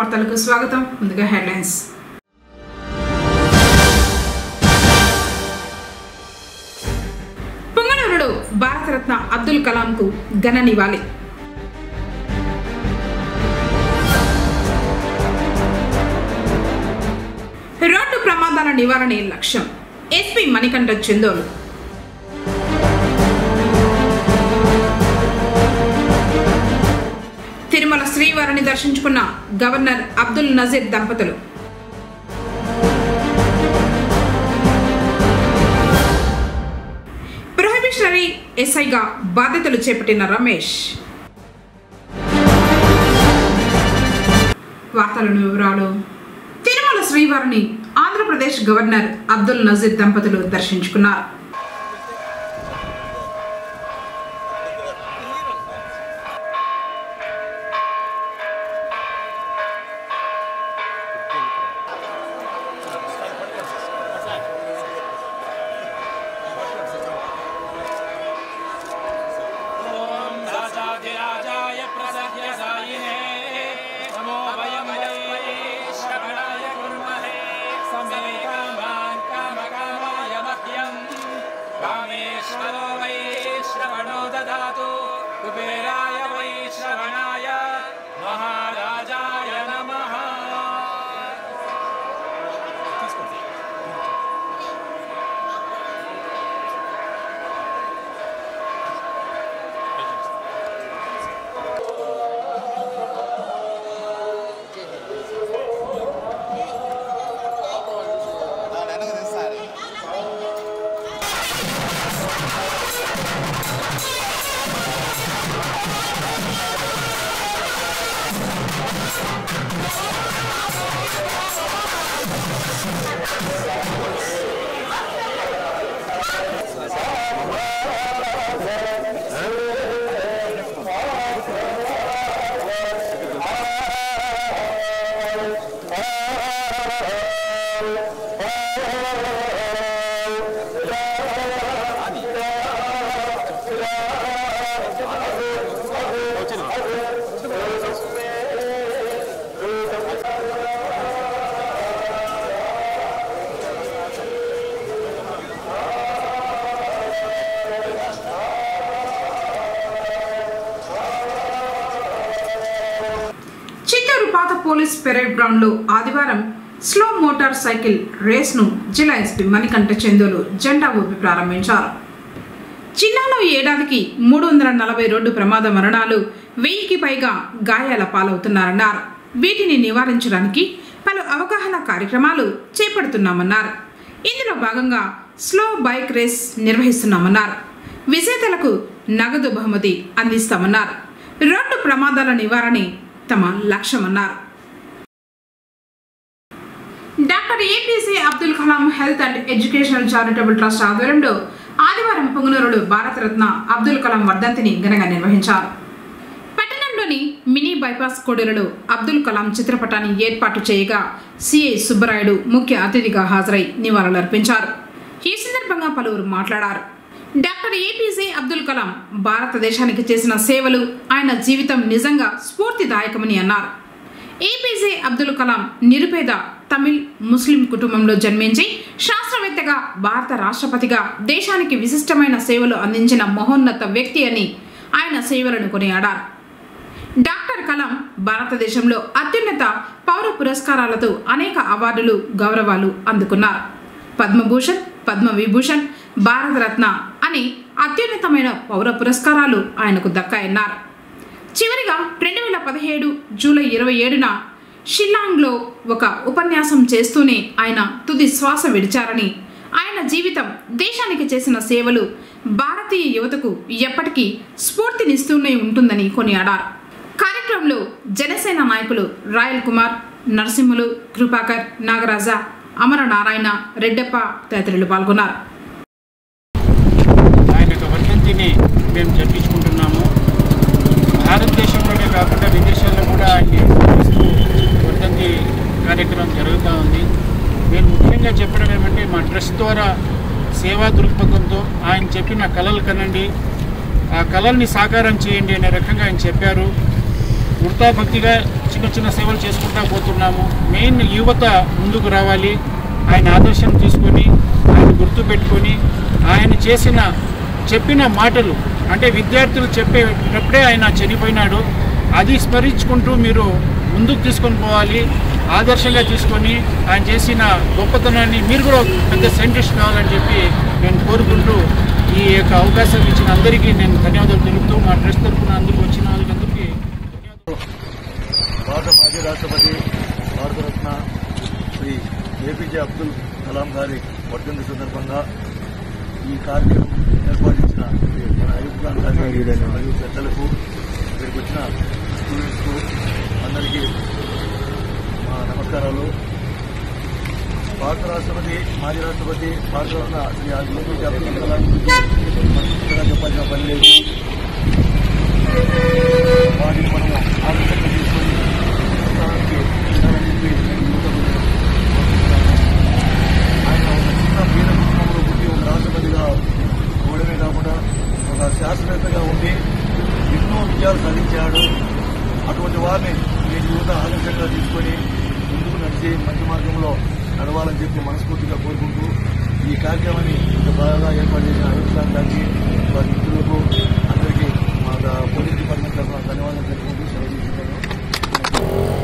వార్తలకు స్వాగతం. ముందుగా హెడ్లైన్స్. పొంగనూరులో భారతరత్న అబ్దుల్ కలాంకు ఘన నివాళి. రోడ్డు ప్రమాదాల నివారణే లక్ష్యం. ఎస్పీ మణికంఠ చందోలు. తిరుమల శ్రీవారిని దర్శించుకున్న గవర్నర్ అబ్దుల్ నజీర్ దంపతులు. ప్రొహిబిషనరీ ఎస్ఐగా బాధ్యతలు చేపట్టిన రమేష్. వార్తలను వివరాలు. తిరుమల శ్రీవారిని ఆంధ్రప్రదేశ్ గవర్నర్ అబ్దుల్ నజీర్ దంపతులు దర్శించుకున్నారు. పోలీస్ పెరేడ్ గ్రౌండ్ లో ఆదివారం స్లో మోటార్ సైకిల్ రేస్ ను జిల్లా ఎస్పీ మణికంఠ చందోలు జెండా ఊపి ప్రారంభించారు. జిల్లాలో ఏడాదికి 340 రోడ్డు ప్రమాద మరణాలు, 1000కి పైగా గాయాల పాలవుతున్నారన్నారు. వీటిని నివారించడానికి పలు అవగాహన కార్యక్రమాలు చేపడుతున్నామన్నారు. ఇందులో భాగంగా స్లో బైక్ రేస్ నిర్వహిస్తున్నామన్నారు. విజేతలకు నగదు బహుమతి అందిస్తామన్నారు. రోడ్డు ప్రమాదాల నివారణే తమ లక్ష్యమన్నారు. Doctor APJ Abdul Kalam health and educational charitable trust ఆధ్వర్యంలో ఆదివారం పొంగనూరులో భారతరత్న అబ్దుల్ కలాం వర్ధంతిని ఘనంగా నిర్వహించారు. పట్టణంలోని మినీ బైపాస్ కోడెలలో అబ్దుల్ కలాం చిత్రపటాన్ని ఏర్పాటు చేయగా సిఐ సుబ్బరాయుడు ముఖ్య అతిథిగా హాజరై నివాళులర్పించారు. ఈ సందర్భంగా పలువురు మాట్లాడారు. డాక్టర్ ఏపీజే అబ్దుల్ కలాం భారతదేశానికి చేసిన సేవలు, ఆయన జీవితం నిజంగా స్ఫూర్తిదాయకమని అన్నారు. ఏపీజే అబ్దుల్ కలాం నిరుపేద తమిళ్ ముస్లిం కుటుంబంలో జన్మించి శాస్త్రవేత్తగా, భారత రాష్ట్రపతిగా దేశానికి విశిష్టమైన సేవలు అందించిన మహోన్నత వ్యక్తి అని ఆయన సేవలను కొనియాడారు. డాక్టర్ కలాం భారతదేశంలో అత్యున్నత పౌర పురస్కారాలతో అనేక అవార్డులు, గౌరవాలు అందుకున్నారు. పద్మభూషణ్, పద్మవిభూషణ్, భారతరత్న అని అత్యున్నతమైన పౌర పురస్కారాలు ఆయనకు దక్కాయన్నారు. చివరిగా 2017 జూలై 27న షిల్లాంగ్లో ఒక ఉపన్యాసం చేస్తూనే ఆయన తుది శ్వాస విడిచారని, ఆయన జీవితం, దేశానికి చేసిన సేవలు భారతీయ యువతకు ఎప్పటికీ స్ఫూర్తినిస్తూనే ఉంటుందని కొనియాడారు. కార్యక్రమంలో జనసేన నాయకులు రాయల్ కుమార్, నరసింహులు, కృపాకర్, నాగరాజ, అమర నారాయణ, రెడ్డప్ప తదితరులు పాల్గొన్నారు. మేము జరిపించుకుంటున్నాము. భారతదేశంలోనే కాకుండా విదేశాల్లో కూడా ఆయన్ని వర్ధంతి కార్యక్రమం జరుగుతూ ఉంది. నేను ముఖ్యంగా చెప్పడం ఏమంటే, మా ట్రస్ట్ ద్వారా సేవా దృక్పథంతో ఆయన చెప్పిన కళలు కనండి, ఆ కళల్ని సాకారం చేయండి అనే రకంగా ఆయన చెప్పారు. వృత్తాభక్తిగా చిన్న చిన్న సేవలు చేసుకుంటా పోతున్నాము. మెయిన్ యువత ముందుకు రావాలి. ఆయన ఆదర్శం తీసుకొని ఆయన గుర్తుపెట్టుకొని ఆయన చెప్పిన మాటలు అంటే విద్యార్థులు చెప్పేటప్పుడే ఆయన చనిపోయినాడు. అది స్మరించుకుంటూ మీరు ముందుకు తీసుకొని పోవాలి. ఆదర్శంగా తీసుకొని ఆయన చేసిన గొప్పతనాన్ని మీరు కూడా పెద్ద సైంటిస్ట్ కావాలని చెప్పి నేను కోరుకుంటూ ఈ యొక్క అవకాశం ఇచ్చిన అందరికీ నేను ధన్యవాదాలు తెలుపుతూ మా ట్రస్ట్ తరఫున అందరికీ వచ్చిన వాళ్ళందరికీ భారత మాజీ రాష్ట్రపతి భారతరత్న శ్రీ ఏపీజే అబ్దుల్ కలాం గారి వర్ధంతి సందర్భంగా ఈ కార్యక్రమం ఏర్పాటించిన మన అయూబ్ ఖాన్ గారికి మరియు పెద్దలకు ఇక్కడికి వచ్చిన స్టూడెంట్స్కు అందరికీ మా నమస్కారాలు. భారత రాష్ట్రపతి మాజీ రాష్ట్రపతి భారతరత్న శ్రీ ఏపీజే అబ్దుల్ కలాం గురించి మనం చెప్పాల్సిన పని లేదు. వాటిని మనం ఆలోచన తీసుకొని ఆయన ఒక చిన్న పేద కుటుంబంలో పుట్టి ఒక రాష్ట్రపతిగా పోవడమే కాకుండా ఒక శాస్త్రవేత్తగా ఉండి ఎన్నో విజయాలు సాధించాడు. అటువంటి వారిని నేను యువత ఆదర్శంగా తీసుకొని ముందుకు నడిచి మంచి మార్గంలో నడవాలని చెప్పి మనస్ఫూర్తిగా కోరుకుంటూ ఈ కార్యక్రమాన్ని ఇంత బాగా ఏర్పాటు చేసిన అయూబ్ ఖాన్ గారికి వారి మిత్రులకు అందరికీ మా పోలీస్ డిపార్ట్మెంట్ తరఫున ధన్యవాదాలు తెలుపుకుంటూ సెలవు తీసుకుంటాను.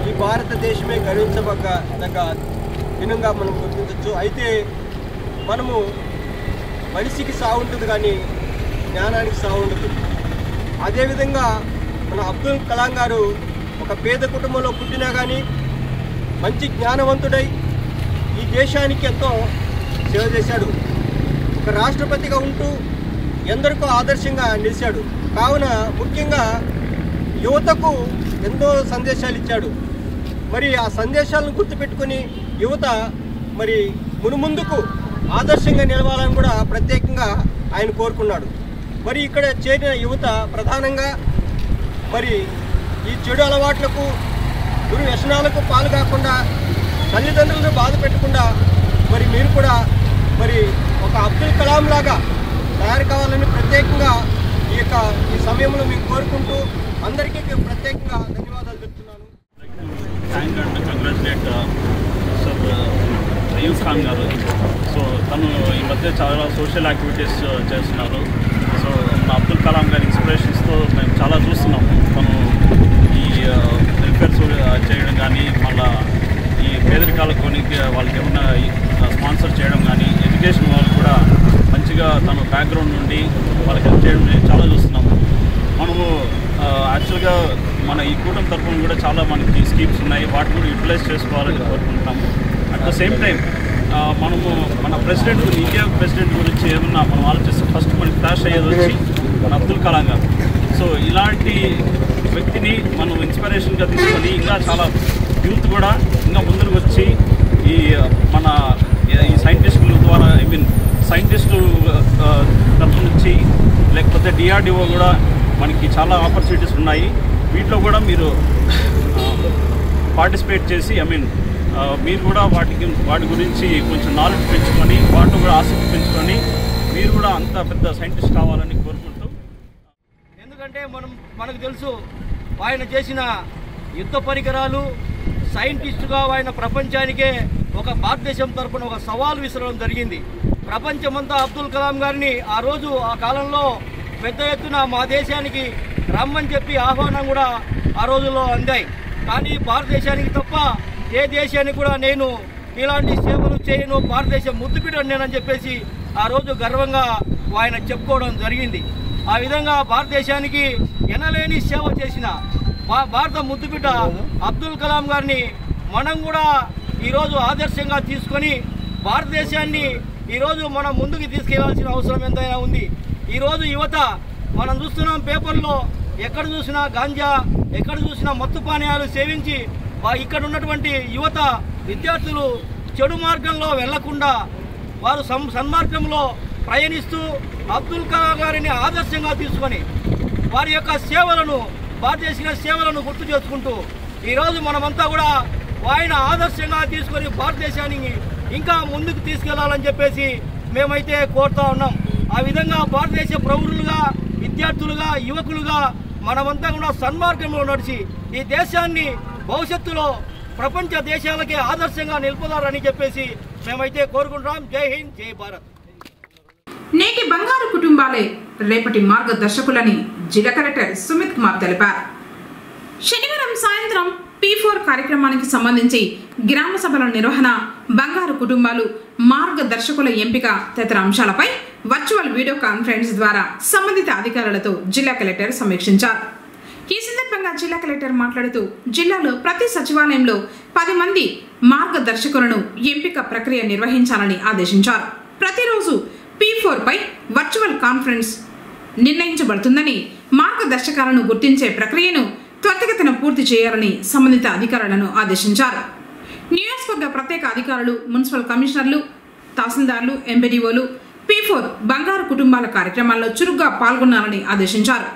ఈ భారతదేశమే గర్వించదగ్గ దినంగా మనం గుర్తించవచ్చు. అయితే మనము మనిషికి సావు ఉంటుంది కానీ జ్ఞానానికి సావు ఉండదు. అదేవిధంగా మన అబ్దుల్ కలాం గారు ఒక పేద కుటుంబంలో పుట్టినా కానీ మంచి జ్ఞానవంతుడై ఈ దేశానికి ఎంతో సేవ చేశాడు. ఒక రాష్ట్రపతిగా ఉంటూ ఎందరికో ఆదర్శంగా నిలిచాడు. కావున ముఖ్యంగా యువతకు ఎంతో సందేశాలు ఇచ్చాడు. మరి ఆ సందేశాలను గుర్తుపెట్టుకుని యువత మరి మునుముందుకు ఆదర్శంగా నిలవాలని కూడా ప్రత్యేకంగా ఆయన కోరుకున్నాడు. మరి ఇక్కడ చేరిన యువత ప్రధానంగా మరి ఈ చెడు అలవాట్లకు గురు వ్యసనాలకు పాలు కాకుండా తల్లిదండ్రులను బాధ పెట్టకుండా మరి మీరు కూడా మరి ఒక అబ్దుల్ కలాం లాగా తయారు కావాలని ప్రత్యేకంగా ఈ సమయంలో మేము కోరుకుంటూ అందరికీ ప్రత్యేకంగా ధన్యవాదాలు చెప్తున్నాను. Thank and congratulate sir Ayub Khan గారు. సో తను ఈ మధ్య చాలా సోషల్ యాక్టివిటీస్ చేస్తున్నారు. సో మన అబ్దుల్ కలాం గారి ఇన్స్పిరేషన్స్తో మేము చాలా చూస్తున్నాము. తను ఈ వెల్ఫేర్స్ చేయడం కానీ మళ్ళీ ఈ పేదరికాల కొనికి వాళ్ళకి ఏమన్నా స్పాన్సర్ చేయడం కానీ ఎడ్యుకేషన్ వాళ్ళు కూడా మంచిగా తన బ్యాక్గ్రౌండ్ నుండి వాళ్ళకి హెల్ప్ చేయడం చాలా చూస్తున్నాము. మనము యాక్చువల్గా మన ఈ కూటమి తరఫున కూడా చాలా మనకి స్కీమ్స్ ఉన్నాయి. వాటిని కూడా యూటిలైజ్ చేసుకోవాలని కోరుకుంటున్నాము. అట్ ద సేమ్ టైం మనము మన ప్రెసిడెంట్ ఇండియా ప్రెసిడెంట్ గురించి ఏమన్నా మనం ఆలోచిస్తే ఫస్ట్ మనకి ఫ్లాష్ అయ్యేది వచ్చి మన అబ్దుల్ కలాం గారు. సో ఇలాంటి వ్యక్తిని మనం ఇన్స్పిరేషన్గా తీసుకొని ఇంకా చాలా యూత్ కూడా ఇంకా ముందుకు వచ్చి ఈ మన ఈ సైంటిస్టుల ద్వారా సైంటిస్టు తరఫు నుంచి లేకపోతే డిఆర్డిఓ కూడా మనకి చాలా ఆపర్చునిటీస్ ఉన్నాయి. వీటిలో కూడా మీరు పార్టిసిపేట్ చేసి మీరు కూడా వాటి గురించి కొంచెం నాలెడ్జ్ పెంచుకొని వాటిలో కూడా ఆసక్తి పెంచుకొని మీరు కూడా అంత పెద్ద సైంటిస్ట్ కావాలని కోరుకుంటూ, ఎందుకంటే మనకు తెలుసు ఆయన చేసిన యుద్ధ పరికరాలు సైంటిస్టుగా ఆయన ప్రపంచానికే ఒక భారతదేశం తరఫున ఒక సవాల్ విసరడం జరిగింది. ప్రపంచమంతా అబ్దుల్ కలాం గారిని ఆ కాలంలో పెద్ద ఎత్తున మా దేశానికి రమ్మని చెప్పి ఆహ్వానం కూడా ఆ రోజుల్లో అందాయి. కానీ భారతదేశానికి తప్ప ఏ దేశానికి కూడా నేను ఇలాంటి సేవలు చేయను, భారతదేశం ముద్దుబిడ్డను నేనని చెప్పేసి ఆ రోజు గర్వంగా ఆయన చెప్పుకోవడం జరిగింది. ఆ విధంగా భారతదేశానికి ఎనలేని సేవ చేసిన భారత ముద్దుబిడ్డ అబ్దుల్ కలాం గారిని మనం కూడా ఈరోజు ఆదర్శంగా తీసుకొని భారతదేశాన్ని ఈరోజు మనం ముందుకు తీసుకెళ్లాల్సిన అవసరం ఎంతైనా ఉంది. ఈరోజు యువత మనం చూస్తున్నాం, పేపర్లో ఎక్కడ చూసినా గాంజా, ఎక్కడ చూసినా మత్తు పానీయాలు సేవించి ఇక్కడ ఉన్నటువంటి యువత విద్యార్థులు చెడు మార్గంలో వెళ్లకుండా వారు సన్మార్గంలో ప్రయాణిస్తూ అబ్దుల్ కలాం గారిని ఆదర్శంగా తీసుకొని వారి యొక్క సేవలను భారతదేశ సేవలను గుర్తు చేసుకుంటూ ఈరోజు మనమంతా కూడా ఆయన ఆదర్శంగా తీసుకొని భారతదేశానికి ఇంకా ముందుకు తీసుకెళ్లాలని చెప్పేసి మేమైతే కోరుతా ఉన్నాం. ఆ విధంగా భారతదేశ పౌరులుగా, విద్యార్థులుగా, యువకులుగా మనమంతా కూడా సన్మార్గంలో నడిచి ఈ దేశాన్ని భవిష్యత్తులో ప్రపంచ దేశాలకే ఆదర్శంగా నిలుపుతారని చెప్పేసి మేమైతే కోరుకుంటున్నాం. జై హింద్, జై భారత్. నేటి బంగారు కుటుంబాలే రేపటి మార్గదర్శకులని జిల్లా కలెక్టర్ సుమిత్ కుమార్ తెలిపారు. శనివారం సాయంత్రం P4 కార్యక్రమానికి సంబంధించి గ్రామ సభల నిర్వహణ, బంగారు కుటుంబాలు, మార్గదర్శకుల ఎంపిక తదితర అంశాలపై వర్చువల్ వీడియో కాన్ఫరెన్స్ ద్వారా సంబంధిత అధికారులతో జిల్లా కలెక్టర్ సమీక్షించారు. ఈ సందర్భంగా జిల్లా కలెక్టర్ మాట్లాడుతూ జిల్లాలో ప్రతి సచివాలయంలో 10 మంది మార్గదర్శకులను ఎంపిక ప్రక్రియ నిర్వహించాలని ఆదేశించారు. ప్రతిరోజు P4 పై వర్చువల్ కాన్ఫరెన్స్ నిర్ణయించబడుతుందని, మార్గదర్శకాలను గుర్తించే ప్రక్రియను త్వరితగతిన పూర్తి చేయాలని సంబంధిత అధికారులను ఆదేశించారు. నియోజకవర్గ ప్రత్యేక అధికారులు, మున్సిపల్ కమిషనర్లు, తహసీల్దార్లు, ఎంపీడీఓలు P4 బంగారు కుటుంబాల కార్యక్రమాల్లో చురుగ్గా పాల్గొనాలని ఆదేశించారు.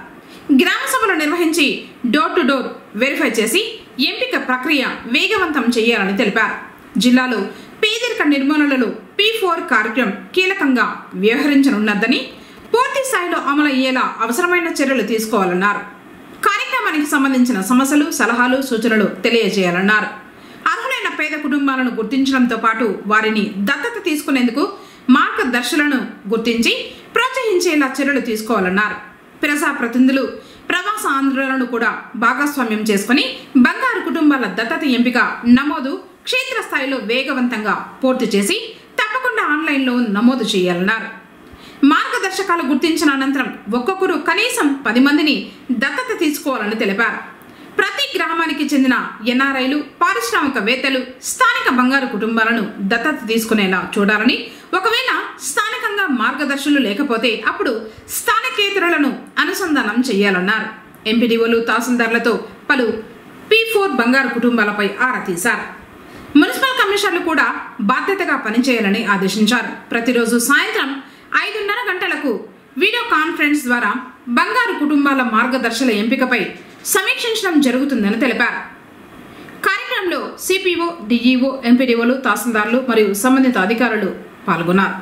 గ్రామ సభలు నిర్వహించి డోర్ టు డోర్ వెరిఫై చేసి ఎంపిక ప్రక్రియ వేగవంతం చేయాలని తెలిపారు. జిల్లాలో పేదరిక నిర్మూలనలో P4 కార్యక్రమం కీలకంగా వ్యవహరించనున్నదని, పూర్తి స్థాయిలో అమలయ్యేలా అవసరమైన చర్యలు తీసుకోవాలన్నారు. కార్యక్రమానికి సంబంధించిన సమస్యలు, సలహాలు, సూచనలు తెలియజేయాలన్నారు. అర్హులైన పేద కుటుంబాలను గుర్తించడంతో పాటు వారిని దత్తత తీసుకునేందుకు మార్గదర్శులను గుర్తించి ప్రోత్సహించేలా చర్యలు తీసుకోవాలన్నారు. ప్రజాప్రతినిధులు, ప్రవాస ఆంధ్రులను కూడా భాగస్వామ్యం చేసుకుని బంగారు కుటుంబాల దత్తత ఎంపిక, నమోదు క్షేత్రస్థాయిలో వేగవంతంగా పూర్తి చేసి తప్పకుండా ఆన్లైన్లో నమోదు చేయాలన్నారు. మార్గదర్శకాలు గుర్తించిన అనంతరం ఒక్కొక్కరు కనీసం 10 మందిని దత్తత తీసుకోవాలని తెలిపారు. ప్రతి గ్రామానికి చెందిన ఎన్ఆర్ఐలు, పారిశ్రామికవేత్తలు స్థానిక బంగారు కుటుంబాలను దత్తత తీసుకునేలా చూడాలని, ఒకవేళ స్థానికంగా మార్గదర్శులు లేకపోతే అప్పుడు స్థానికేతరులను అనుసంధానం చేయాలన్నారు. ఎంపీడీఓలు, తహసీల్దార్లతో పలు P4 బంగారు కుటుంబాలపై ఆరా తీశారు. మున్సిపల్ కమిషనర్లు కూడా బాధ్యతగా పనిచేయాలని ఆదేశించారు. ప్రతిరోజు సాయంత్రం 5:30 గంటలకు వీడియో కాన్ఫరెన్స్ ద్వారా బంగారు కుటుంబాల మార్గదర్శుల ఎంపికపై సమీక్షించడం జరుగుతుందని తెలిపారు. కార్యక్రమంలో సిపిఓ, డిఈఓ, ఎంపీడీఓలు, తహసీల్దార్లు మరియు సంబంధిత అధికారులు పాల్గొన్నారు.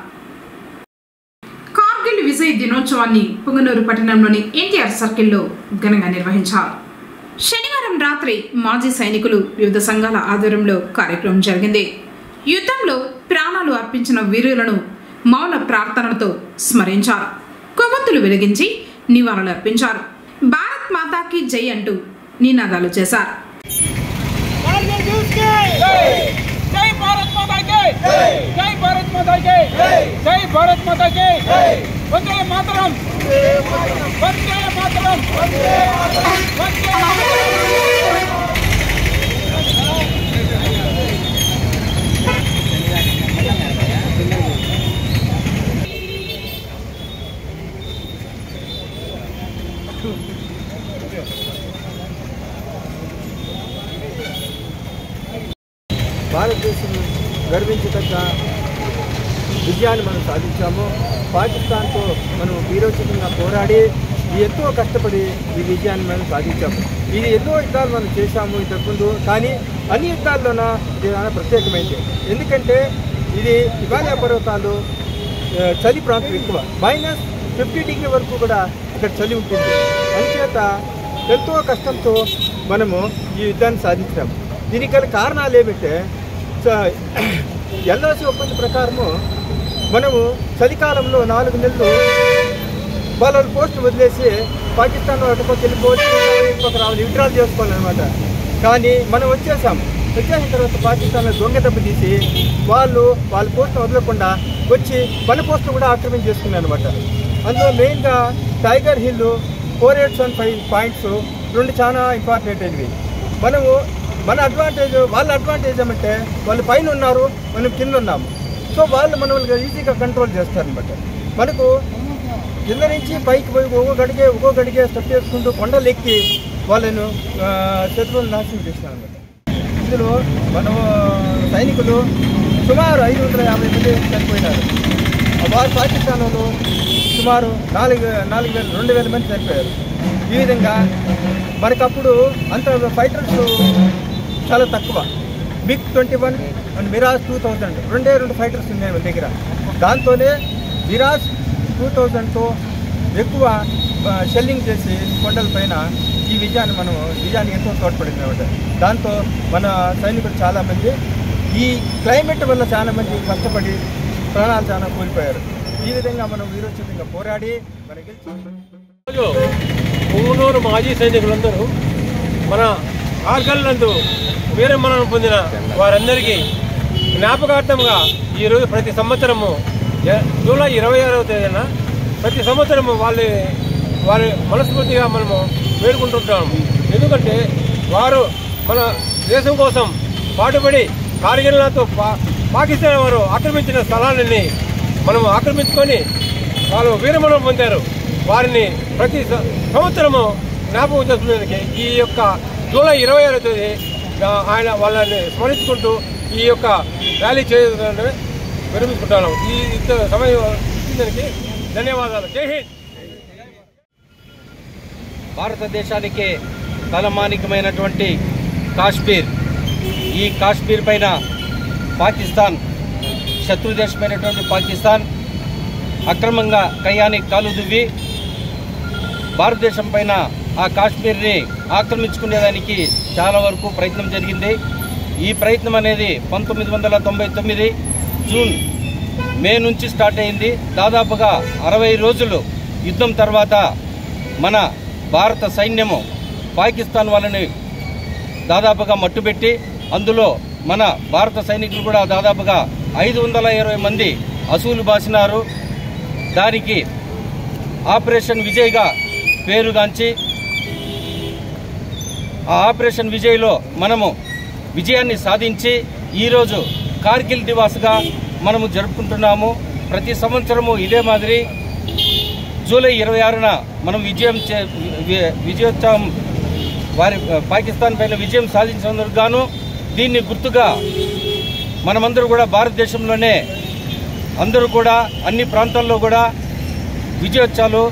కార్గిల్ విజయ్ దినోత్సవాన్ని పుంగనూరు పట్టణంలోని ఎన్టీఆర్ సర్కిల్లో ఘనంగా నిర్వహించారు. శనివారం రాత్రి మాజీ సైనికులు వివిధ సంఘాల ఆధ్వర్యంలో కార్యక్రమం జరిగింది. యుద్ధంలో ప్రాణాలు అర్పించిన వీరులను మౌన ప్రార్థనలతో స్మరించారు. కొవ్వొత్తులు వెలిగించి నివాళులు అర్పించారు. భారత్ మాతాకి జై అంటూ నినాదాలు చేశారు. భారతదేశం గర్వించదగ్గ విజయాన్ని మనం సాధించాము. పాకిస్తాన్తో మనం వీరోచితంగా పోరాడి ఎంతో కష్టపడి ఈ విజయాన్ని మనం సాధించాము. ఇది ఎన్నో యుద్ధాలు మనం చేశాము ఇంతకుముందు, కానీ అన్ని యుద్ధాల్లోన ఇది ప్రత్యేకమైంది. ఎందుకంటే ఇది హిమాలయ పర్వతాలు, చలి ప్రాంతం ఎక్కువ, -50 డిగ్రీ వరకు కూడా ఇక్కడ చలి ఉంటుంది. అందుచేత ఎంతో కష్టంతో మనము ఈ యుద్ధాన్ని సాధించాము. దీనికి గల కారణాలు ఏమిటంటే, ఎల్ఓసి ఒప్పందం ప్రకారము మనము చలికాలంలో 4 నెలలు వాళ్ళ పోస్టులు వదిలేసి పాకిస్తాన్ అటుపక్క వెళ్ళిపోవచ్చు, ఇంకొక రావాలి, విత్డ్రాల్ చేసుకోవాలన్నమాట. కానీ మనం వచ్చేసాము. వచ్చేసిన తర్వాత పాకిస్తాన్లో దొంగ దెబ్బ తీసి వాళ్ళ పోస్టును వదలకుండా వచ్చి మన పోస్టును కూడా ఆక్రమణ చేసుకున్నాయి అనమాట. అందులో మెయిన్గా టైగర్ హిల్ 4815 పాయింట్స్ 2 చాలా ఇంపార్టెంట్ అయినవి. మనము మన అడ్వాంటేజ్, వాళ్ళ అడ్వాంటేజ్ ఏమంటే వాళ్ళు పైన ఉన్నారు, మనం కింద ఉన్నాము. సో వాళ్ళు మనల్ని ఈజీగా కంట్రోల్ చేస్తారనమాట. మనకు కింద నుంచి పైకి పోయి ఒక్కో గడిగే స్టెప్ చేసుకుంటూ కొండలు ఎక్కి వాళ్ళను శత్రువులను నాశనం చేస్తారనమాట. ఇందులో మన సైనికులు సుమారు 550 మంది చనిపోయినారు. వారు పాకిస్తాన్ వాళ్ళు సుమారు 2,000 మంది చనిపోయారు. ఈ విధంగా మనకప్పుడు అంత ఫైటర్స్ చాలా తక్కువ. MiG-21 అండ్ మిరాజ్ 2000 2 ఫైటర్స్ ఉన్నాయి మన దగ్గర. దాంతోనే మిరాజ్ 2000తో ఎక్కువ షెల్లింగ్ చేసి కొండలపైన ఈ విజయానికి ఎంతో తోడ్పడింది అన్నమాట. దాంతో మన సైనికులు చాలామంది ఈ క్లైమేట్ వల్ల చాలామంది కష్టపడి ప్రాణాలు చాలా కోల్పోయారు. ఈ విధంగా మనం వీరోచితంగా పోరాడి మనం గెలిచి పుంగనూరు మాజీ సైనికులందరూ మన కార్గిల్ నందు వీరమరణం పొందిన వారందరికీ జ్ఞాపకార్థంగా ఈరోజు ప్రతి సంవత్సరము జూలై 26వ తేదీన ప్రతి సంవత్సరము వారి మనస్ఫూర్తిగా మనము వేడుకుంటుంటాము. ఎందుకంటే వారు మన దేశం కోసం పాటుపడి కార్గిల్తో పాకిస్తాన్ వారు ఆక్రమించిన స్థలాన్ని మనము ఆక్రమించుకొని వాళ్ళు వీరమరణం పొందారు. వారిని ప్రతి సంవత్సరము జ్ఞాపకం చేసుకునేందుకు ఈ యొక్క జూలై 26వ తేదీ వాళ్ళని స్మరించుకుంటూ ఈ యొక్క ర్యాలీ చేయడానికి విరమించుకుంటాను. ఈ సమయం ఇచ్చినందుకు ధన్యవాదాలు. జై హింద్. భారతదేశానికి తలమానికమైనటువంటి కాశ్మీర్, ఈ కాశ్మీర్ పైన పాకిస్తాన్, శత్రుదేశమైనటువంటి పాకిస్తాన్ అక్రమంగా కయ్యానికి కాలు దువ్వి భారతదేశం పైన ఆ కాశ్మీర్ని ఆక్రమించుకునేదానికి చాలా వరకు ప్రయత్నం జరిగింది. ఈ ప్రయత్నం అనేది 1999 జూన్ మే నుంచి స్టార్ట్ అయింది. దాదాపుగా 60 రోజులు యుద్ధం తర్వాత మన భారత సైన్యము పాకిస్తాన్ వాళ్ళని దాదాపుగా మట్టుబెట్టి అందులో మన భారత సైనికులు కూడా దాదాపుగా 520 మంది అసూలు బాసినారు. దానికి ఆపరేషన్ విజయ్గా పేరుగాంచి ఆ ఆపరేషన్ విజయ్లో మనము విజయాన్ని సాధించి ఈరోజు కార్గిల్ దివాస్గా మనము జరుపుకుంటున్నాము. ప్రతి సంవత్సరము ఇదే మాదిరి జూలై 26న మనం విజయోత్సవం వారి పాకిస్తాన్ పైన విజయం సాధించినందుకు గాను దీన్ని గుర్తుగా మనమందరూ కూడా భారతదేశంలోనే అందరూ కూడా అన్ని ప్రాంతాల్లో కూడా విజయోత్సవాలు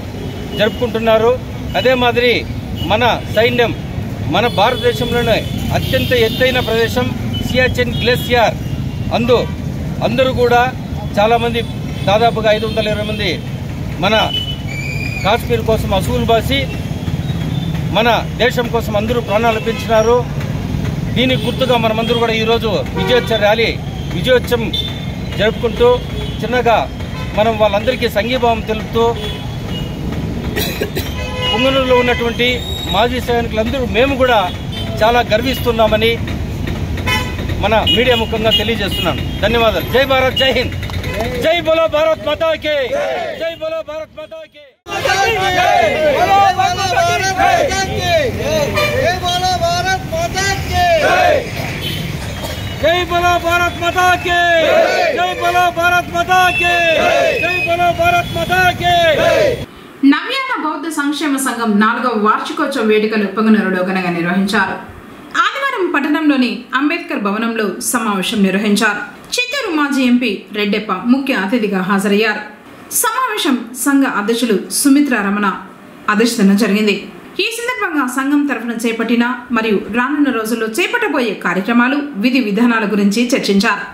జరుపుకుంటున్నారు. అదే మాదిరి మన సైన్యం మన భారతదేశంలోనే అత్యంత ఎత్తైన ప్రదేశం సియాచిన్ గ్లేసియర్ అందరూ కూడా చాలామంది దాదాపుగా 520 మంది మన కాశ్మీర్ కోసం అసూలు బాసి మన దేశం కోసం అందరూ ప్రాణాలు పెంచినారు. దీనికి గుర్తుగా మనమందరూ కూడా ఈరోజు విజయోత్సవం జరుపుకుంటూ చిన్నగా మనం వాళ్ళందరికీ సంఘీభావం తెలుపుతూ పుంగనూరులో ఉన్నటువంటి మాజీ సైనికులందరూ మేము కూడా చాలా గర్విస్తున్నామని మన మీడియా ముఖంగా తెలియజేస్తున్నాను. ధన్యవాదాలు. జై భారత్, జై హింద్. జై బోలో భారత్ మాతా కి, జై బోలో భారత్ మాతా కి, బోలో భారత్ మాతా కి, జై బోలో భారత్ మాతా కి, జై బోలో భారత్ మాతా కి, జై బోలో భారత్ మాతా కి, జై బోలో భారత్ మాతా కి. నవ్యాన బౌద్ధ సంక్షేమ సంఘం 4వ వార్షికోత్సవ వేడుకలు పొంగనూరులో ఘనంగా నిర్వహించారు. ఆదివారం పట్టణంలోని అంబేద్కర్ భవనంలో సమావేశం నిర్వహించారు. చిత్తూరు మాజీ ఎంపీ రెడ్డెప్ప ముఖ్య అతిథిగా హాజరయ్యారు. సమావేశం సంఘ అధ్యక్షులు సుమిత్ర రమణ అధ్యక్షతన జరిగింది. ఈ సందర్భంగా సంఘం తరఫున చేపట్టిన మరియు రానున్న రోజుల్లో చేపట్టబోయే కార్యక్రమాలు, విధి విధానాల గురించి చర్చించారు.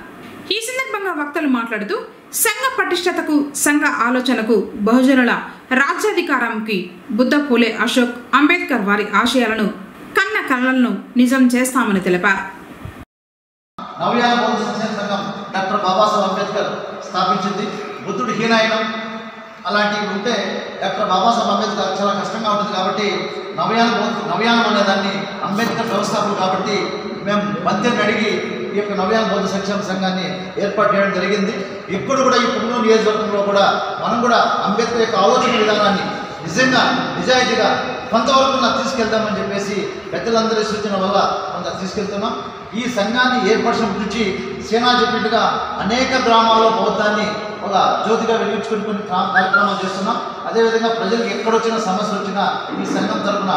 ఈ సందర్భంగా వక్తలు మాట్లాడుతూ సంఘ పటిష్టతకు, సంఘ ఆలోచనకు, బహుజనుల రాజ్యాధికారంకి బుద్ధ పూలే అశోక్ అంబేద్కర్ వారి ఆశయాలను కన్న కలలను నిజం చేస్తామని తెలిపారు. నవ్యాన బౌద్ధ సంక్షేమ సంఘం డాక్టర్ బాబాసాహెబ్ అంబేద్కర్ స్థాపించింది. బుద్ధుడు హీనాయనం అలాంటివి ఉంటే డాక్టర్ బాబాసాహెబ్ అంబేద్కర్ చాలా కష్టంగా ఉంటుంది. కాబట్టి నవ్యానం అనేదాన్ని అంబేద్కర్ వ్యవస్థాపకులు కాబట్టి మేము బంతిని అడిగి ఈ యొక్క నవ్యాన బౌద్ధ సంక్షేమ సంఘాన్ని ఏర్పాటు చేయడం జరిగింది. ఇప్పుడు కూడా ఈ పుంగనూరు నియోజకవర్గంలో కూడా మనం కూడా అంబేద్కర్ యొక్క ఆలోచన విధానాన్ని నిజంగా నిజాయితీగా కొంతవరకు తీసుకెళ్తామని చెప్పేసి పెద్దలందరి సూచన వల్ల కొంత తీసుకెళ్తున్నాం. ఈ సంఘాన్ని ఏర్పరచడం నుంచి సేనా చెప్పినట్టుగా అనేక గ్రామాల్లో బౌద్ధాన్ని ఒక జ్యోతిగా వెలిగించుకుని కొన్ని కార్యక్రమాలు చేస్తున్నాం. అదేవిధంగా ప్రజలకు ఎక్కడొచ్చినా సమస్యలు వచ్చినా ఈ సంఘం తరఫున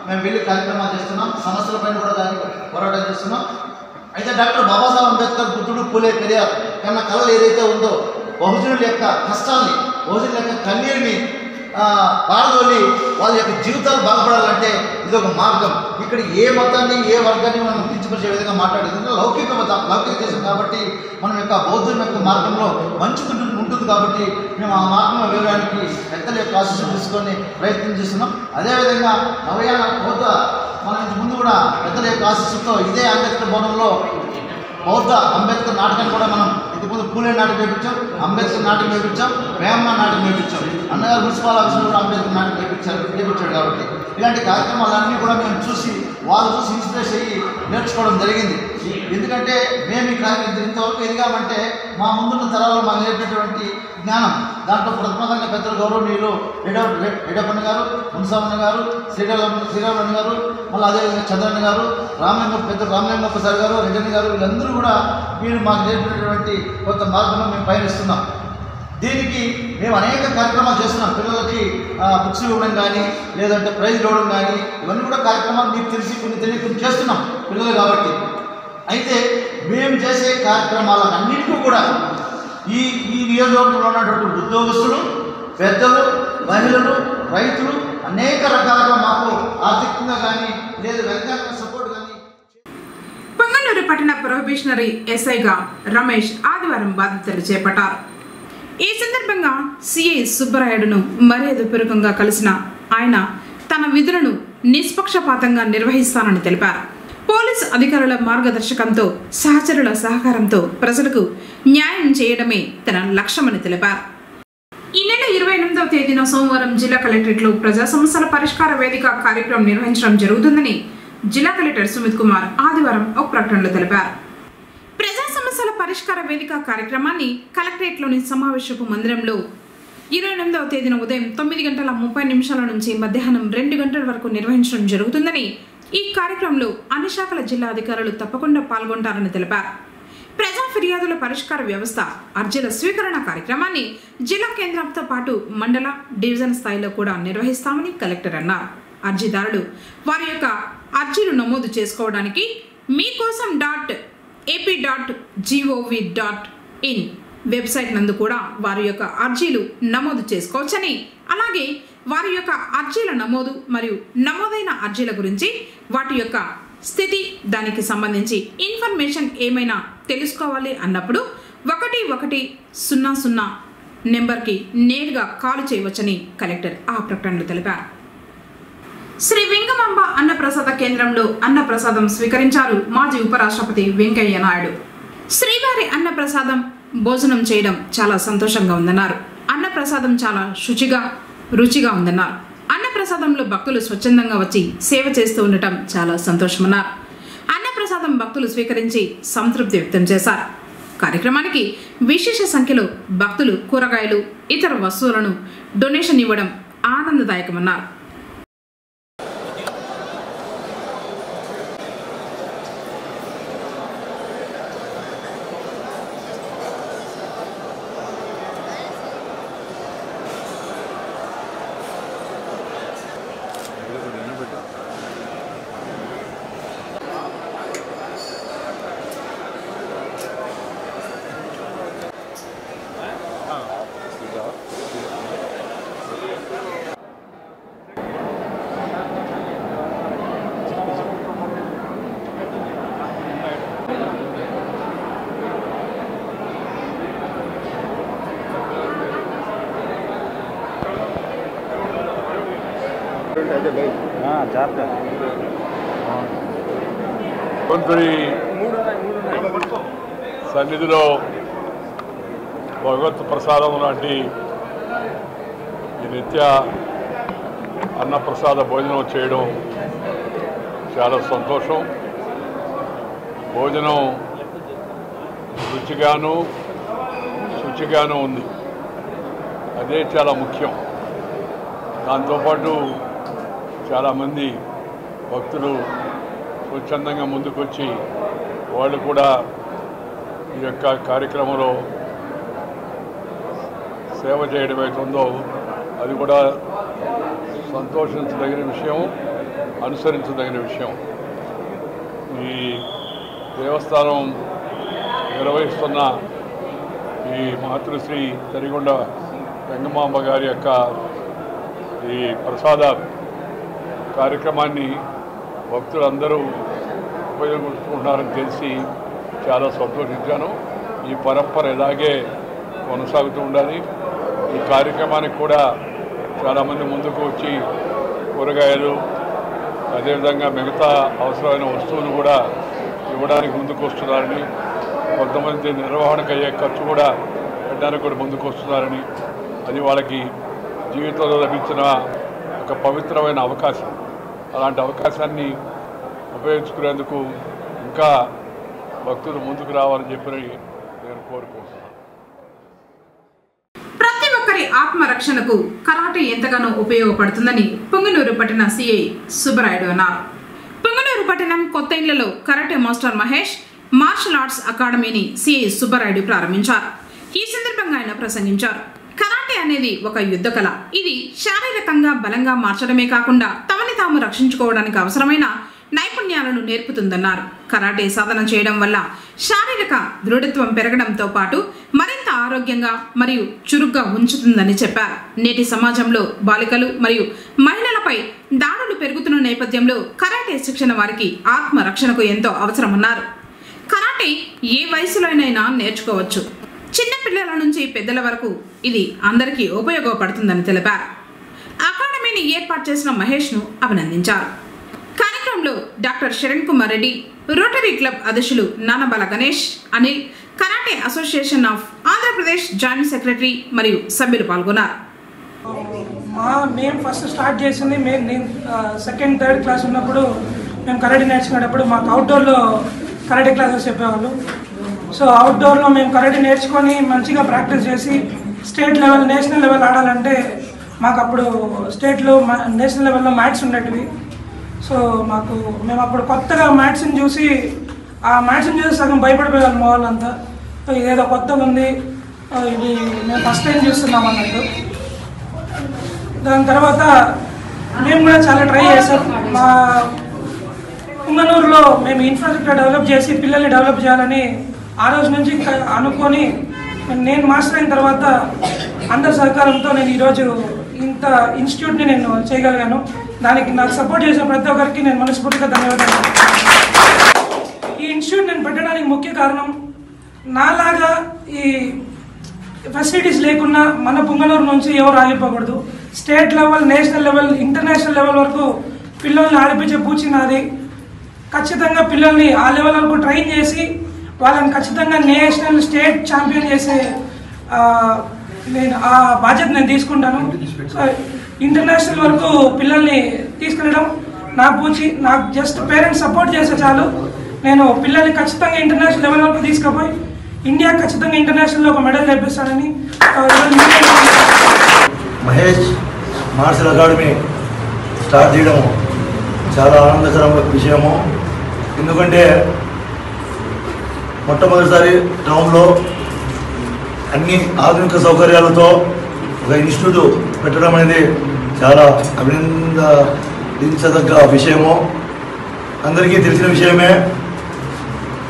మేము వెళ్ళి కార్యక్రమాలు చేస్తున్నాం. సమస్యలపైన కూడా దాన్ని పోరాటం చేస్తున్నాం. అయితే డాక్టర్ బాబాసాహెబ్ అంబేద్కర్, బుద్ధుడు, పూలే, పెరియార్ కన్నా కళలు ఏదైతే ఉందో బహుజనుల యొక్క కష్టాల్ని, బహుజనుల యొక్క కన్నీరుని పాల్గొని వాళ్ళ యొక్క జీవితాలు బాగుపడాలంటే ఇది ఒక మార్గం. ఇక్కడ ఏ మతాన్ని ఏ వర్గాన్ని మనం కించపరిచే విధంగా మాట్లాడేది లౌకిక దేశం కాబట్టి మనం యొక్క బౌద్ధం యొక్క మార్గంలో మంచి ఉంటుంది కాబట్టి మేము ఆ మార్గంలో వెళ్ళడానికి పెద్దల యొక్క ఆశీస్సులు తీసుకొని ప్రయత్నం చేస్తున్నాం. అదేవిధంగా నవయాన బౌద్ధ మన ఇంటి ముందు కూడా పెద్దల యొక్క ఆశీస్సులతో ఇదే అంబేద్కర్ భవనంలో బౌద్ధ అంబేద్కర్ నాటకాన్ని కూడా మనం ఇంతకుముందు పూలే నాటకం వేయించాం, అంబేద్కర్ నాటకం వేయించాం, వేమన్న నాటకం వేయించాం. అన్నగారు మున్సిపల్ ఆఫీసులో కూడా అంబేద్కర్ నాటకం వేయించాడు కాబట్టి ఇలాంటి కార్యక్రమాలన్నీ కూడా మేము చూసి వాళ్ళు చూసి ఇన్స్పిరేషన్ అయ్యి నేర్చుకోవడం జరిగింది. ఎందుకంటే మేము ఈ కార్యక్రమం ఇంతవరకు ఎదిగామంటే మా ముందున్న తరాల్లో మాకు నేర్పినటువంటి జ్ఞానం దాంట్లో ప్రథమంగా పెద్దలు గౌరవనీయులు రెడ్డప్పన్న గారు, మున్సామన్న గారు, శ్రీరామన్న గారు, మళ్ళీ అదేవిధంగా చంద్రన్న గారు, రామలింగప్ప సార్ గారు, రెడ్డన్న గారు వీళ్ళందరూ కూడా మీరు మాకు నేర్పినటువంటి కొత్త మార్గంలో మేము పయనిస్తున్నాం. దీనికి మేము అనేక కార్యక్రమాలు చేస్తున్నాం. పిల్లలకి బుక్స్ ఇవ్వడం కానీ లేదంటే ప్రైజ్ ఇవ్వడం కానీ ఇవన్నీ కూడా కార్యక్రమాలు మీకు తెలిసి కొన్ని చేస్తున్నాం పిల్లలు కాబట్టి. అయితే మేము చేసే కార్యక్రమాలన్నింటినీ కూడా ఈ నియోజకవర్గంలో ఉన్నటువంటి ఉద్యోగస్తులు, పెద్దలు, మహిళలు, రైతులు అనేక రకాలుగా మాకు ఆర్థికంగా కానీ లేదా వ్యక్తిగత సపోర్ట్ కానీ. పొంగనూరు పట్టణ ప్రొహిబిషనరీ ఎస్ఐగా రమేష్ ఆదివారం బాధ్యతలు చేపట్టారు. ఈ సందర్భంగా సిఐ సుబ్బరాయుడును మర్యాదపూర్వకంగా కలిసిన ఆయన తన విధులను నిష్పక్షపాతంగా నిర్వహిస్తానని తెలిపారు. పోలీసు అధికారుల మార్గదర్శకంతో సహచరుల సహకారంతో ప్రజలకు న్యాయం చేయడమే తన లక్ష్యమని తెలిపారు. ఈ నెల 28వ తేదీన సోమవారం జిల్లా కలెక్టరేట్లో ప్రజా సమస్యల పరిష్కార వేదిక కార్యక్రమం నిర్వహించడం జరుగుతుందని జిల్లా కలెక్టర్ సుమిత్ కుమార్ ఆదివారం ఒక ప్రకటనలో తెలిపారు. ప్రజా సమస్యల పరిష్కార వేదిక కార్యక్రమాన్ని కలెక్టరేట్లోని సమావేశపు మందిరంలో 28వ తేదీన ఉదయం 9:30 నుంచి మధ్యాహ్నం 2 గంటల వరకు నిర్వహించడం జరుగుతుందని, ఈ కార్యక్రమంలో అన్ని శాఖల జిల్లా అధికారులు తప్పకుండా పాల్గొంటారని తెలిపారు. ప్రజా ఫిర్యాదుల పరిష్కార వ్యవస్థ అర్జీల స్వీకరణ కార్యక్రమాన్ని జిల్లా కేంద్రంతో పాటు మండల, డివిజన్ స్థాయిలో కూడా నిర్వహిస్తామని కలెక్టర్ అన్నారు. అర్జీదారులు వారి యొక్క అర్జీలు నమోదు చేసుకోవడానికి meekosom.ap.gov.in వెబ్సైట్ నందు కూడా వారి యొక్క అర్జీలు నమోదు చేసుకోవచ్చని, అలాగే వారి యొక్క అర్జీల నమోదు మరియు నమోదైన అర్జీల గురించి వాటి యొక్క స్థితి, దానికి సంబంధించి ఇన్ఫర్మేషన్ ఏమైనా తెలుసుకోవాలి అన్నప్పుడు 1100 నెంబర్కి నేరుగా కాల్ చేయవచ్చని కలెక్టర్ ఆ ప్రకటనలో తెలిపారు. శ్రీ వెంగమాంబ అన్నప్రసాద కేంద్రంలో అన్నప్రసాదం స్వీకరించారు మాజీ ఉపరాష్ట్రపతి వెంకయ్య నాయుడు. శ్రీవారి అన్నప్రసాదం భోజనం చేయడం చాలా సంతోషంగా ఉందన్నారు. అన్నప్రసాదం చాలా రుచిగా ఉందన్నారు. అన్నప్రసాదంలో భక్తులు స్వచ్ఛందంగా వచ్చి సేవ చేస్తూ ఉండటం చాలా సంతోషమన్నారు. అన్నప్రసాదం భక్తులు స్వీకరించి సంతృప్తి వ్యక్తం చేశారు. కార్యక్రమానికి విశేష సంఖ్యలో భక్తులు కూరగాయలు, ఇతర వస్తువులను డొనేషన్ ఇవ్వడం ఆనందదాయకమన్నారు. కొందరి సన్నిధిలో భగవత్ ప్రసాదం లాంటి ఈ నిత్య అన్నప్రసాద భోజనం చేయడం చాలా సంతోషం. భోజనం రుచిగాను శుచిగాను ఉంది, అదే చాలా ముఖ్యం. దాంతోపాటు చాలామంది భక్తులు స్వచ్ఛందంగా ముందుకొచ్చి వాళ్ళు కూడా ఈ యొక్క కార్యక్రమంలో సేవ చేయడం అవుతుందో అది కూడా సంతోషించదగిన విషయం, అనుసరించదగిన విషయం. ఈ దేవస్థానం నిర్వహిస్తున్న ఈ మాతృశ్రీ తరిగొండ వెంగమాంబ గారి యొక్క ఈ ప్రసాద కార్యక్రమాన్ని భక్తులందరూ ఉపయోగించుకుంటున్నారని తెలిసి చాలా సంతోషించాను. ఈ పరంపర ఇలాగే కొనసాగుతూ ఉండాలి. ఈ కార్యక్రమానికి కూడా చాలామంది ముందుకు వచ్చి కూరగాయలు అదేవిధంగా మిగతా అవసరమైన వస్తువులు కూడా ఇవ్వడానికి ముందుకు వస్తున్నారని, కొంతమంది నిర్వహణకు అయ్యే ఖర్చు కూడా పెట్టడానికి కూడా ముందుకు వస్తున్నారని, అది వాళ్ళకి జీవితంలో లభించిన ఒక పవిత్రమైన అవకాశం. అలాంటి అవకాశాన్ని ఉపయోగించుకునేందుకు ఇంకా భక్తులు ముందుకు రావాలని చెప్పి నేను కోరుకుంటున్నాను. ప్రతి ఒక్కరి ఆత్మరక్షణకు కరాటే ఎంతగానో ఉపయోగపడుతుందని పుంగనూరు పట్టణ సిఐ సుబ్బరాయుడు అన్నారు. పుంగనూరు పట్టణం కొత్త ఇళ్లలో karate master Mahesh martial arts అకాడమీని సిఐ సుబ్బరాయుడు ప్రారంభించారు. ఈ సందర్భంగా ఆయన ప్రసంగించారు. కరాటే అనేది ఒక యుద్ధ కళ. ఇది శారీరకంగా బలంగా మార్చడమే కాకుండా తమని తాము రక్షించుకోవడానికి అవసరమైన నైపుణ్యాలను నేర్పుతుందన్నారు. కరాటే సాధన చేయడం వల్ల శారీరక దృఢత్వం పెరగడంతో పాటు మరింత ఆరోగ్యంగా మరియు చురుగ్గా ఉంచుతుందని చెప్పారు. నేటి సమాజంలో బాలికలు మరియు మహిళలపై దాడులు పెరుగుతున్న నేపథ్యంలో కరాటే శిక్షణ వారికి ఆత్మరక్షణకు ఎంతో అవసరమన్నారు. కరాటే ఏ వయసులోనైనా నేర్చుకోవచ్చు. చిన్న పిల్లల నుంచి పెద్దల వరకు ఇది అందరికీ ఉపయోగపడుతుందని తెలిపారు. అకాడమీని ఏర్పాటు చేసిన మహేష్ను అభినందించారు. కార్యక్రమంలో doctor Sharan Kumar Reddy, rotary club అధ్యక్షులు Nanabala Ganesh, Anil, karate association of Andhra Pradesh joint secretary మరియు సభ్యులు పాల్గొన్నారు. మేము ఫస్ట్ స్టార్ట్ చేసింది నేను సెకండ్ థర్డ్ క్లాస్ ఉన్నప్పుడు మేము కరాటే నేర్చుకునేటప్పుడు మాకు అవుట్డోర్లో కరాటే క్లాసెస్ చెప్పేవాళ్ళు. సో అవుట్డోర్లో మేము కరాటే నేర్చుకొని మంచిగా ప్రాక్టీస్ చేసి స్టేట్ లెవెల్ నేషనల్ లెవెల్ ఆడాలంటే మాకు అప్పుడు స్టేట్లో నేషనల్ లెవెల్లో మ్యాట్స్ ఉండేటివి. సో మేము అప్పుడు కొత్తగా మ్యాట్స్ని చూసి సగం భయపడిపోయాను మా వాళ్ళంతా. ఇదేదో కొత్తగా ఉంది, ఇది మేము ఫస్ట్ టైం చూస్తున్నాం అన్నట్టు. దాని తర్వాత మేము కూడా చాలా ట్రై చేసాం. మా పుంగనూరులో మేము ఇన్ఫ్రాస్ట్రక్చర్ డెవలప్ చేసి పిల్లల్ని డెవలప్ చేయాలని ఆ రోజు నుంచి అనుకొని నేను మాస్టర్ అయిన తర్వాత అందరి సహకారంతో నేను ఈరోజు ఇంత ఇన్స్టిట్యూట్ని నేను చేయగలిగాను. దానికి నాకు సపోర్ట్ చేసిన ప్రతి ఒక్కరికి నేను మనస్ఫూర్తిగా ధన్యవాదాలు. ఈ ఇన్స్టిట్యూట్ నేను పెట్టడానికి ముఖ్య కారణం, నాలాగా ఈ ఫెసిలిటీస్ లేకున్నా మన పుంగనూరు నుంచి ఎవరు ఆగిపోకూడదు. State level, national level, international level వరకు పిల్లల్ని ఆడిపించే పూచి నాది. ఖచ్చితంగా పిల్లల్ని ఆ లెవెల్ వరకు ట్రైన్ చేసి వాళ్ళని ఖచ్చితంగా నేషనల్, స్టేట్ ఛాంపియన్ చేసే నేను ఆ బాధ్యత నేను తీసుకుంటాను. ఇంటర్నేషనల్ వరకు పిల్లల్ని తీసుకెళ్ళడం నా పూచి. నాకు జస్ట్ పేరెంట్స్ సపోర్ట్ చేస్తే చాలు. నేను పిల్లల్ని ఖచ్చితంగా ఇంటర్నేషనల్ లెవెల్ వరకు తీసుకుపోయి ఇండియా ఖచ్చితంగా ఇంటర్నేషనల్లో ఒక మెడల్ తెప్పిస్తానని. మహేష్ మార్షల్ అకాడమీ స్టార్ట్ చేయడం చాలా ఆనందకరమైన విషయము. ఎందుకంటే మొట్టమొదటిసారి టౌన్లో అన్ని ఆధునిక సౌకర్యాలతో ఒక ఇన్స్టిట్యూట్ పెట్టడం అనేది చాలా అభినందించదగ్గ విషయము. అందరికీ తెలిసిన విషయమే.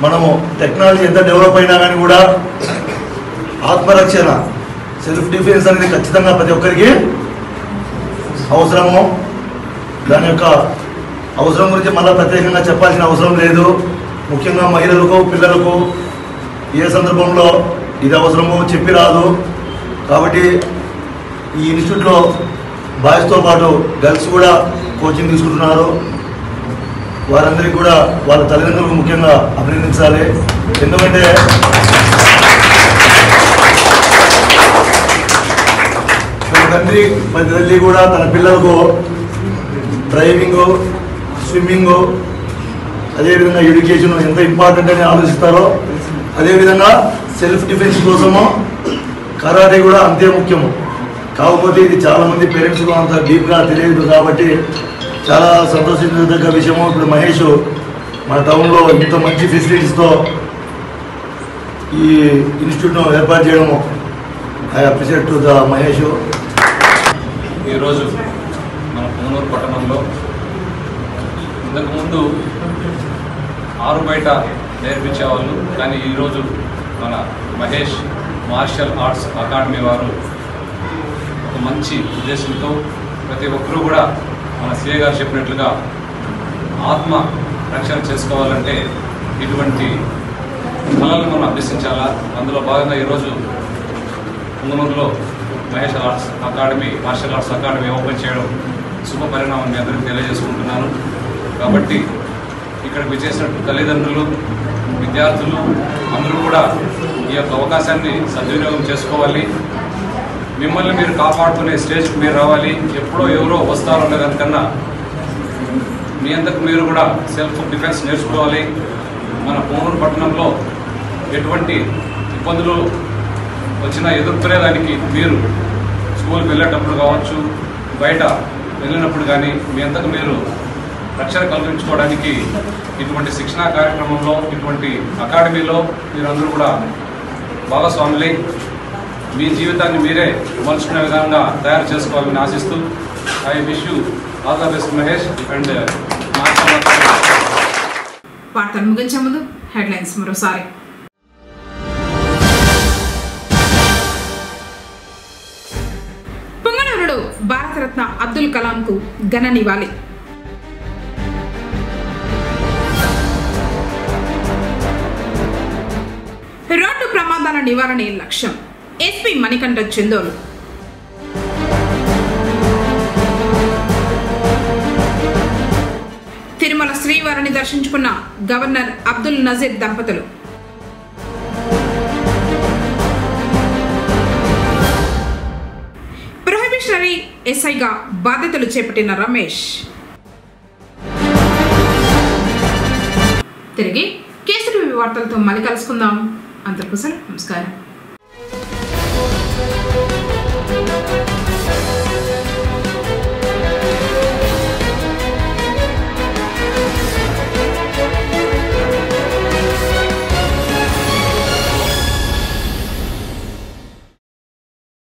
మనము టెక్నాలజీ ఎంత డెవలప్ అయినా కానీ కూడా ఆత్మరక్షణ, సెల్ఫ్ డిఫెన్స్ అనేది ఖచ్చితంగా ప్రతి ఒక్కరికి అవసరము. దాని యొక్క అవసరం గురించి మళ్ళీ ప్రత్యేకంగా చెప్పాల్సిన అవసరం లేదు. ముఖ్యంగా మహిళలకు, పిల్లలకు ఏ సందర్భంలో ఇది అవసరమో చెప్పి రాదు. కాబట్టి ఈ ఇన్స్టిట్యూట్లో బాయ్స్తో పాటు గర్ల్స్ కూడా కోచింగ్ తీసుకుంటున్నారు. వారందరికీ కూడా వాళ్ళ తల్లిదండ్రులకు ముఖ్యంగా అభినందించాలి. ఎందుకంటే తన తండ్రి మరి తల్లి కూడా తన పిల్లలకు డ్రైవింగు, స్విమ్మింగు, అదేవిధంగా ఎడ్యుకేషన్ ఎంత ఇంపార్టెంట్ అని ఆలోచిస్తారో అదేవిధంగా సెల్ఫ్ డిఫెన్స్ కోసము కరాటే కూడా అంతే ముఖ్యము. కాకపోతే ఇది చాలామంది పేరెంట్స్కు అంత డీప్గా తెలియదు కాబట్టి చాలా సంతోషించదగ్గ విషయము. ఇప్పుడు మహేష్ మన టౌన్లో ఇంత మంచి ఫెసిలిటీస్తో ఈ ఇన్స్టిట్యూట్ను ఏర్పాటు చేయడము I appreciate to the Mahesh. ఈరోజు మన పుంగనూరు పట్టణంలో ఇంతకుముందు ఆరు బయట నేర్పించేవాళ్ళు, కానీ ఈరోజు మన మహేష్ మార్షల్ ఆర్ట్స్ అకాడమీ వారు ఒక మంచి ఉద్దేశంతో ప్రతి ఒక్కరూ కూడా మన సిఏ గారు చెప్పినట్లుగా ఆత్మ రక్షణ చేసుకోవాలంటే ఇటువంటి కళలను మనం అభ్యసించాలా. అందులో భాగంగా ఈరోజు పుంగనూరులో Mahesh arts academy, martial arts academy open చేయడం శుభ పరిణామం మీ అందరికీ తెలియజేసుకుంటున్నాను. కాబట్టి ఇక్కడికి విచ్చేసిన తల్లిదండ్రులు, విద్యార్థులు అందరూ కూడా ఈ యొక్క అవకాశాన్ని సద్వినియోగం చేసుకోవాలి. మిమ్మల్ని మీరు కాపాడుకునే స్టేజ్కి మీరు రావాలి. ఎప్పుడో ఎవరో వస్తారో అన్న దానికన్నా మీ అంతకు మీరు కూడా సెల్ఫ్ డిఫెన్స్ నేర్చుకోవాలి. మన పుంగనూరు పట్టణంలో ఎటువంటి ఇబ్బందులు వచ్చినా ఎదుర్కొనేదానికి మీరు స్కూల్కి వెళ్ళేటప్పుడు కావచ్చు, బయట వెళ్ళినప్పుడు కానీ మీ అంతకు మీరు రక్షణ కల్పించుకోవడానికి ఇటువంటి శిక్షణా కార్యక్రమంలో, ఇటువంటి అకాడమీలో మీరందరూ కూడా భాగస్వాములై మీ జీవితాన్ని మీరే మలుచుకునే విధంగా తయారు చేసుకోవాలని ఆశిస్తూ I wish you all the best Mahesh. And వార్తలు ముగించే ముందు హెడ్లైన్స్ మరోసారి. పుంగనూరులో భారతరత్న అబ్దుల్ కలాంకు ఘన నివాళి. రోడ్డు ప్రమాదాల నివారణే లక్ష్యం, ఎస్పీ మణికంఠ చందోలు. తిరుమల శ్రీవారిని దర్శించుకున్న గవర్నర్ అబ్దుల్ నజీర్ దంపతులు. ప్రొహిబిషనరీ ఎస్ఐగా బాధ్యతలు చేపట్టిన రమేష్. తిరిగి కేసులు వార్తలతో మళ్ళీ కలుసుకుందాం. అంతకు నమస్కారం.